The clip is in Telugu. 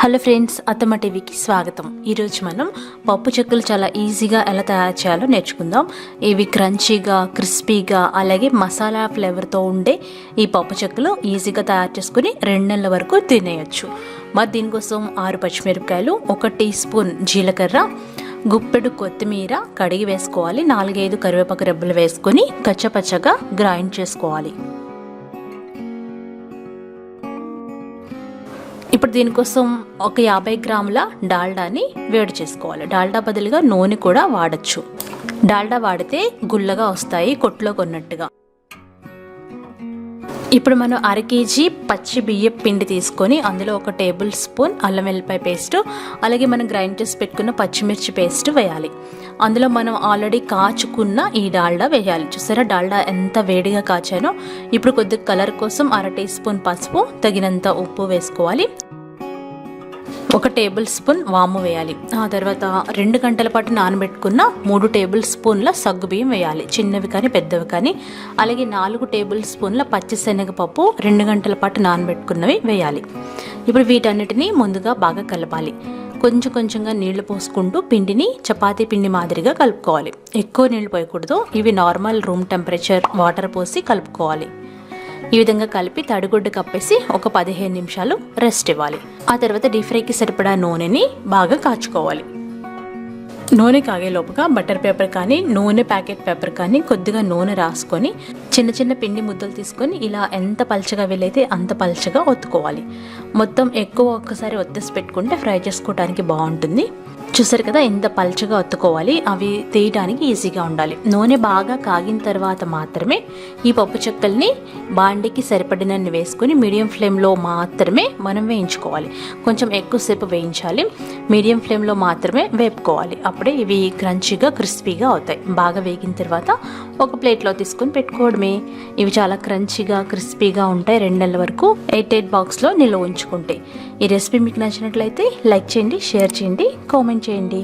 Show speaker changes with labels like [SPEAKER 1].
[SPEAKER 1] హలో ఫ్రెండ్స్, అత్తమ్మ టీవీకి స్వాగతం. ఈరోజు మనం పప్పు చెక్కలు చాలా ఈజీగా ఎలా తయారు చేయాలో నేర్చుకుందాం. ఇవి క్రంచీగా, క్రిస్పీగా, అలాగే మసాలా ఫ్లేవర్తో ఉండే ఈ పప్పు చెక్కలు ఈజీగా తయారు చేసుకుని 2 నెలల వరకు తినేయచ్చు. మరి దీనికోసం 6 పచ్చిమిరపకాయలు, 1 టీ స్పూన్ జీలకర్ర, గుప్పెడు కొత్తిమీర కడిగి వేసుకోవాలి. 4-5 కరివేపాకు రెబ్బలు వేసుకొని కచ్చపచ్చగా గ్రైండ్ చేసుకోవాలి. ఇప్పుడు దీనికోసం ఒక 50 గ్రాముల డాల్డాని వేడి చేసుకోవాలి. డాల్డా బదులుగా నూనె కూడా వాడచ్చు. డాల్డా వాడితే గుల్లగా వస్తాయి, కొట్లో కొన్నట్టుగా. ఇప్పుడు మనం 1/2 కేజీ పచ్చి బియ్యం పిండి తీసుకొని అందులో 1 టేబుల్ స్పూన్ అల్లం వెల్లిపాయ పేస్ట్, అలాగే మనం గ్రైండ్ చేసి పెట్టుకున్న పచ్చిమిర్చి పేస్ట్ వేయాలి. అందులో మనం ఆల్రెడీ కాచుకున్న ఈ డాల్డా వేయాలి. చూసారా డాల్డా ఎంత వేడిగా కాచానో. ఇప్పుడు కొద్దిగా కలర్ కోసం 1/2 టీ స్పూన్ పసుపు, తగినంత ఉప్పు వేసుకోవాలి. 1 టేబుల్ స్పూన్ వాము వేయాలి. ఆ తర్వాత 2 గంటల పాటు నానబెట్టుకున్న 3 టేబుల్ స్పూన్ల సగ్గుబియ్యం వేయాలి, చిన్నవి కానీ పెద్దవి కానీ. అలాగే 4 టేబుల్ స్పూన్ల పచ్చిశనగపప్పు 2 గంటల పాటు నానబెట్టుకున్నవి వేయాలి. ఇప్పుడు వీటన్నిటిని ముందుగా బాగా కలపాలి. కొంచెం కొంచెంగా నీళ్లు పోసుకుంటూ పిండిని చపాతీ పిండి మాదిరిగా కలుపుకోవాలి. ఎక్కువ నీళ్లు పోయకూడదు. ఇవి నార్మల్ రూమ్ టెంపరేచర్ వాటర్ పోసి కలుపుకోవాలి. ఈ విధంగా కలిపి తడిగుడ్డ కప్పేసి ఒక 15 నిమిషాలు రెస్ట్ ఇవ్వాలి. ఆ తర్వాత డీప్ ఫ్రైకి సరిపడా నూనెని బాగా కాచుకోవాలి. నూనె కాగేలోపుగా బటర్ పేపర్ కానీ నూనె ప్యాకెట్ పేపర్ కానీ కొద్దిగా నూనె రాసుకొని చిన్న చిన్న పిండి ముద్దలు తీసుకొని ఇలా ఎంత పల్చగా వీలైతే అంత పల్చగా ఒత్తుకోవాలి. మొత్తం ఎక్కువ ఒక్కసారి ఒత్తేసి పెట్టుకుంటే ఫ్రై చేసుకోవడానికి బాగుంటుంది. చూసారు కదా ఎంత పల్చగా ఒత్తుకోవాలి. అవి తీయడానికి ఈజీగా ఉండాలి. నూనె బాగా కాగిన తర్వాత మాత్రమే ఈ పప్పు చెక్కల్ని బాండికి సరిపడినన్ని వేసుకొని మీడియం ఫ్లేమ్లో మాత్రమే మనం వేయించుకోవాలి. కొంచెం ఎక్కువసేపు వేయించాలి. మీడియం ఫ్లేమ్లో మాత్రమే వేపుకోవాలి. అప్పుడే ఇవి క్రంచీగా, క్రిస్పీగా అవుతాయి. బాగా వేగిన తర్వాత ఒక ప్లేట్లో తీసుకొని పెట్టుకోవడమే. ఇవి చాలా క్రంచీగా, క్రిస్పీగా ఉంటాయి 2 నెలల వరకు ఎయిట్ బాక్స్లో నిల్వ ఉంచుకుంటే. ఈ రెసిపీ మీకు నచ్చినట్లయితే లైక్ చేయండి, షేర్ చేయండి, కామెంట్ చేయండి.